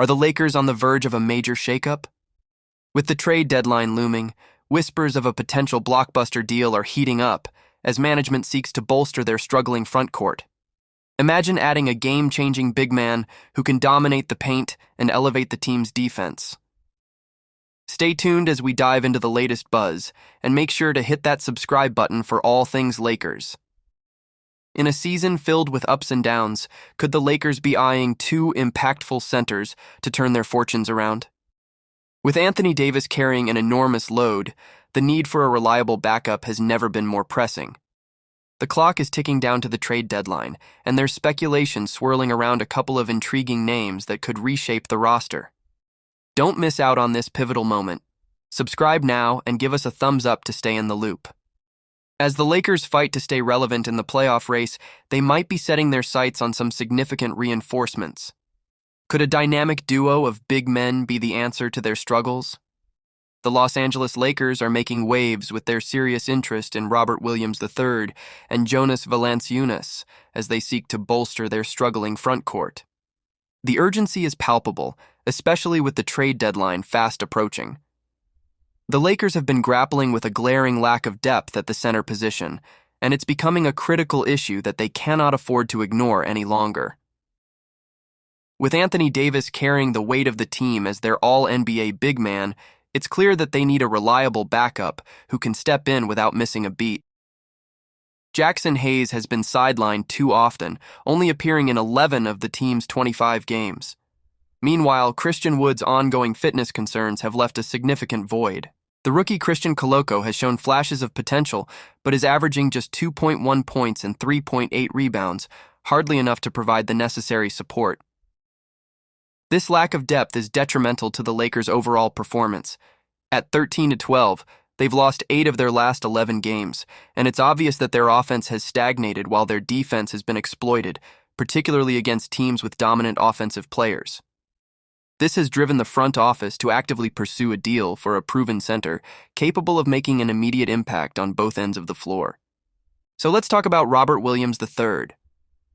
Are the Lakers on the verge of a major shakeup? With the trade deadline looming, whispers of a potential blockbuster deal are heating up as management seeks to bolster their struggling front court. Imagine adding a game-changing big man who can dominate the paint and elevate the team's defense. Stay tuned as we dive into the latest buzz, and make sure to hit that subscribe button for all things Lakers. In a season filled with ups and downs, could the Lakers be eyeing two impactful centers to turn their fortunes around? With Anthony Davis carrying an enormous load, the need for a reliable backup has never been more pressing. The clock is ticking down to the trade deadline, and there's speculation swirling around a couple of intriguing names that could reshape the roster. Don't miss out on this pivotal moment. Subscribe now and give us a thumbs up to stay in the loop. As the Lakers fight to stay relevant in the playoff race, they might be setting their sights on some significant reinforcements. Could a dynamic duo of big men be the answer to their struggles? The Los Angeles Lakers are making waves with their serious interest in Robert Williams III and Jonas Valanciunas as they seek to bolster their struggling front court. The urgency is palpable, especially with the trade deadline fast approaching. The Lakers have been grappling with a glaring lack of depth at the center position, and it's becoming a critical issue that they cannot afford to ignore any longer. With Anthony Davis carrying the weight of the team as their all-NBA big man, it's clear that they need a reliable backup who can step in without missing a beat. Jackson Hayes has been sidelined too often, only appearing in 11 of the team's 25 games. Meanwhile, Christian Wood's ongoing fitness concerns have left a significant void. The rookie Christian Koloko has shown flashes of potential, but is averaging just 2.1 points and 3.8 rebounds, hardly enough to provide the necessary support. This lack of depth is detrimental to the Lakers' overall performance. At 13-12, they've lost 8 of their last 11 games, and it's obvious that their offense has stagnated while their defense has been exploited, particularly against teams with dominant offensive players. This has driven the front office to actively pursue a deal for a proven center capable of making an immediate impact on both ends of the floor. So let's talk about Robert Williams III.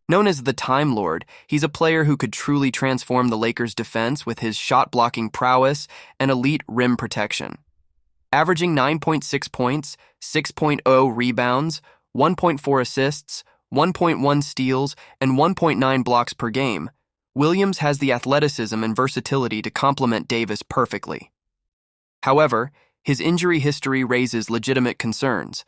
Known as the Time Lord, he's a player who could truly transform the Lakers' defense with his shot-blocking prowess and elite rim protection. Averaging 9.6 points, 6.0 rebounds, 1.4 assists, 1.1 steals, and 1.9 blocks per game, Williams has the athleticism and versatility to complement Davis perfectly. However, his injury history raises legitimate concerns.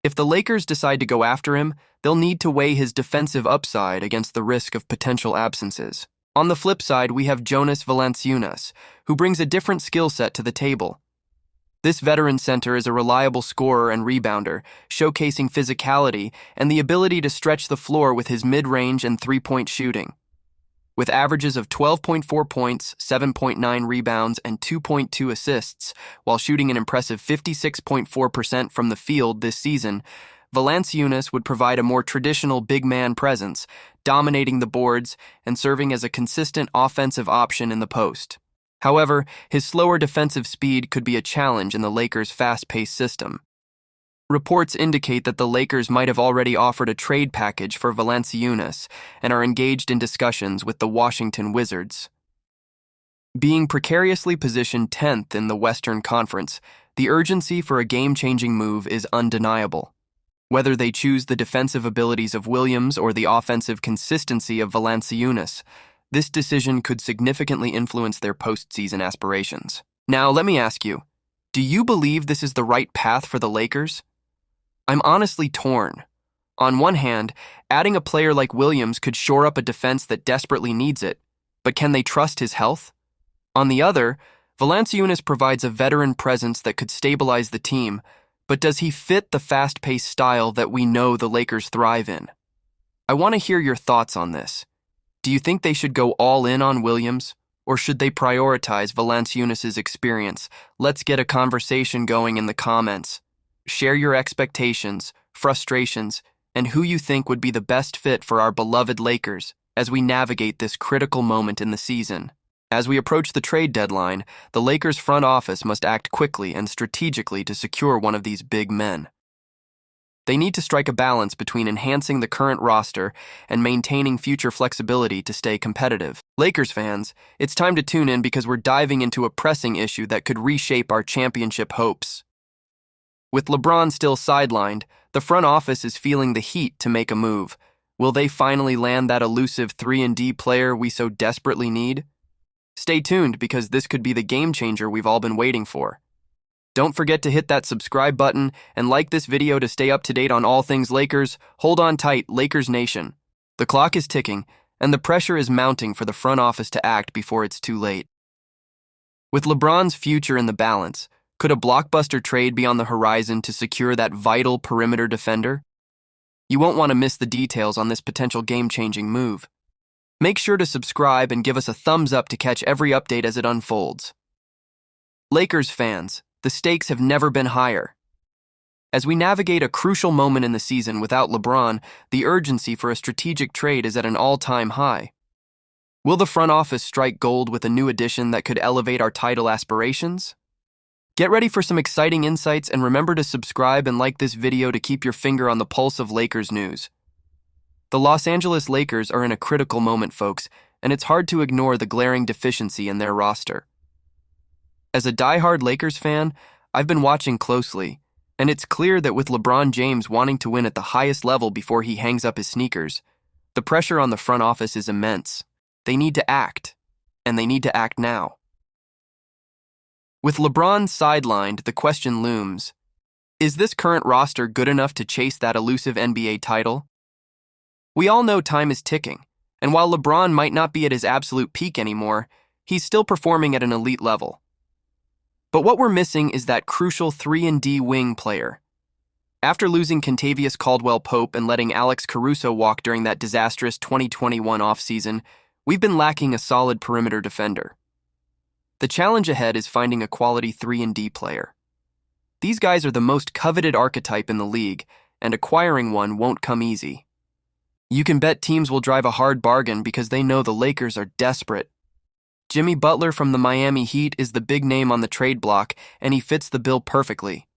If the Lakers decide to go after him, they'll need to weigh his defensive upside against the risk of potential absences. On the flip side, we have Jonas Valanciunas, who brings a different skill set to the table. This veteran center is a reliable scorer and rebounder, showcasing physicality and the ability to stretch the floor with his mid-range and three-point shooting. With averages of 12.4 points, 7.9 rebounds, and 2.2 assists, while shooting an impressive 56.4% from the field this season, Valanciunas would provide a more traditional big man presence, dominating the boards and serving as a consistent offensive option in the post. However, his slower defensive speed could be a challenge in the Lakers' fast-paced system. Reports indicate that the Lakers might have already offered a trade package for Valanciunas and are engaged in discussions with the Washington Wizards. Being precariously positioned 10th in the Western Conference, the urgency for a game-changing move is undeniable. Whether they choose the defensive abilities of Williams or the offensive consistency of Valanciunas, this decision could significantly influence their postseason aspirations. Now, let me ask you, do you believe this is the right path for the Lakers? I'm honestly torn. On one hand, adding a player like Williams could shore up a defense that desperately needs it, but can they trust his health? On the other, Valanciunas provides a veteran presence that could stabilize the team, but does he fit the fast-paced style that we know the Lakers thrive in? I want to hear your thoughts on this. Do you think they should go all in on Williams, or should they prioritize Valanciunas' experience? Let's get a conversation going in the comments. Share your expectations, frustrations, and who you think would be the best fit for our beloved Lakers as we navigate this critical moment in the season. As we approach the trade deadline, the Lakers front office must act quickly and strategically to secure one of these big men. They need to strike a balance between enhancing the current roster and maintaining future flexibility to stay competitive. Lakers fans, it's time to tune in because we're diving into a pressing issue that could reshape our championship hopes. With LeBron still sidelined, the front office is feeling the heat to make a move. Will they finally land that elusive 3-and-D player we so desperately need? Stay tuned because this could be the game changer we've all been waiting for. Don't forget to hit that subscribe button and like this video to stay up to date on all things Lakers. Hold on tight, Lakers Nation. The clock is ticking, and the pressure is mounting for the front office to act before it's too late. With LeBron's future in the balance, could a blockbuster trade be on the horizon to secure that vital perimeter defender? You won't want to miss the details on this potential game-changing move. Make sure to subscribe and give us a thumbs up to catch every update as it unfolds. Lakers fans, the stakes have never been higher. As we navigate a crucial moment in the season without LeBron, the urgency for a strategic trade is at an all-time high. Will the front office strike gold with a new addition that could elevate our title aspirations? Get ready for some exciting insights and remember to subscribe and like this video to keep your finger on the pulse of Lakers news. The Los Angeles Lakers are in a critical moment, folks, and it's hard to ignore the glaring deficiency in their roster. As a diehard Lakers fan, I've been watching closely, and it's clear that with LeBron James wanting to win at the highest level before he hangs up his sneakers, the pressure on the front office is immense. They need to act, and they need to act now. With LeBron sidelined, the question looms, is this current roster good enough to chase that elusive NBA title? We all know time is ticking, and while LeBron might not be at his absolute peak anymore, he's still performing at an elite level. But what we're missing is that crucial 3-and-D wing player. After losing Kentavious Caldwell-Pope and letting Alex Caruso walk during that disastrous 2021 offseason, we've been lacking a solid perimeter defender. The challenge ahead is finding a quality 3-and-D player. These guys are the most coveted archetype in the league, and acquiring one won't come easy. You can bet teams will drive a hard bargain because they know the Lakers are desperate. Jimmy Butler from the Miami Heat is the big name on the trade block, and he fits the bill perfectly.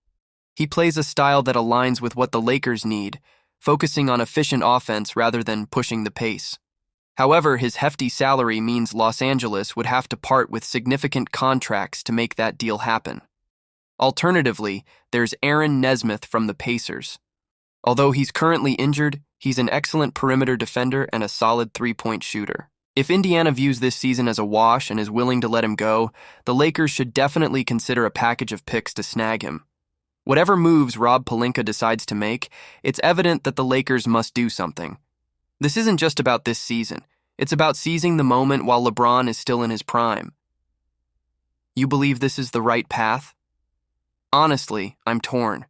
He plays a style that aligns with what the Lakers need, focusing on efficient offense rather than pushing the pace. However, his hefty salary means Los Angeles would have to part with significant contracts to make that deal happen. Alternatively, there's Aaron Nesmith from the Pacers. Although he's currently injured, he's an excellent perimeter defender and a solid three-point shooter. If Indiana views this season as a wash and is willing to let him go, the Lakers should definitely consider a package of picks to snag him. Whatever moves Rob Pelinka decides to make, it's evident that the Lakers must do something. This isn't just about this season. It's about seizing the moment while LeBron is still in his prime. You believe this is the right path? Honestly, I'm torn.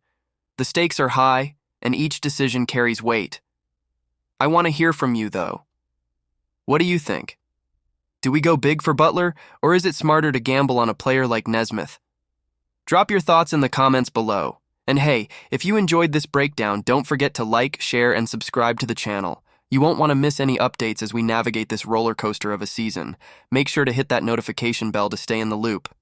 The stakes are high, and each decision carries weight. I want to hear from you, though. What do you think? Do we go big for Butler, or is it smarter to gamble on a player like Nesmith? Drop your thoughts in the comments below. And hey, if you enjoyed this breakdown, don't forget to like, share, and subscribe to the channel. You won't want to miss any updates as we navigate this roller coaster of a season. Make sure to hit that notification bell to stay in the loop.